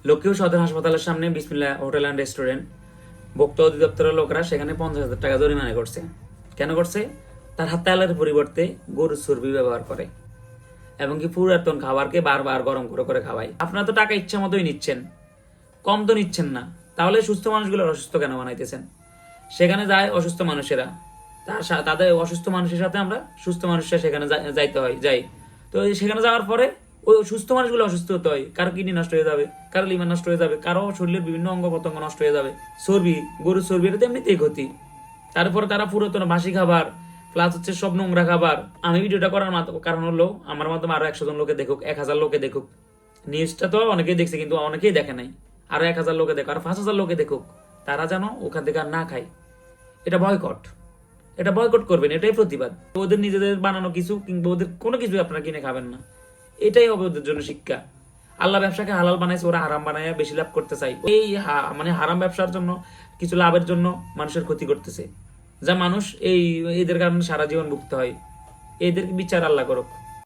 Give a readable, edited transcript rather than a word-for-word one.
লক্ষ্মীপুর সদর হাসপাতালের সামনে বিসমিল্লাহ হোটেল অ্যান্ড রেস্টুরেন্ট ভোক্তা অধিদপ্তরের লোকরা সেখানে 50,000 টাকা জরিমানা করছে। কেন করছে? তার তেলের পরিবর্তে গরুর চর্বি ব্যবহার করে এবং কি পুরাতন খাবারকে বারবার গরম করে করে খাওয়ায়। আপনারা তো টাকা ইচ্ছা মতোই নিচ্ছেন, কম তো নিচ্ছেন না, তাহলে সুস্থ মানুষগুলো অসুস্থ কেন বানাইতেছেন? সেখানে যায় অসুস্থ মানুষেরা, তাদের অসুস্থ মানুষের সাথে আমরা সুস্থ মানুষরা সেখানে যাইতে হয়, যাই। তো সেখানে যাওয়ার পরে ওই সুস্থ মানুষগুলো অসুস্থ হতে হয়, কারো কিডনি নষ্ট হয়ে যাবে, কারো লিভার নষ্ট হয়ে যাবে, কারো শরীরের বিভিন্ন অঙ্গ প্রত্যঙ্গ নষ্ট হয়ে যাবে। চর্বি, গরুর চর্বি, এটা তো এমনিতেই ক্ষতি। তারপরে তারা পুরাতন বাসি খাবার প্লাস হচ্ছে সব নোংরা খাবার। আমি ভিডিওটা করার কারণ হলো আমার মাধ্যমে আরো 100 জন লোকে দেখুক, 1000 লোকে দেখুক। নিউজটা তো অনেকেই দেখছে কিন্তু অনেকেই দেখে নাই। আরো 1000 লোকে দেখুক, আরো 5000 লোকে দেখুক, তারা যেন ওখান থেকে আর না খায়। এটা বয়কট, এটা বয়কট করবেন, এটাই প্রতিবাদ। ওদের নিজেদের বানানো কিছু কিংবা ওদের কোনো কিছু আপনারা কিনে খাবেন না, এটাই হবে ওদের জন্য শিক্ষা। আল্লাহ ব্যবসাকে হালাল বানাইছে, ওরা হারাম বানায় বেশি লাভ করতে চাই। এই মানে হারাম ব্যবসার জন্য কিছু লাভের জন্য মানুষের ক্ষতি করতেছে, যা মানুষ এদের কারণে সারা জীবন ভুগতে হয়। এদের বিচার আল্লাহ করুক।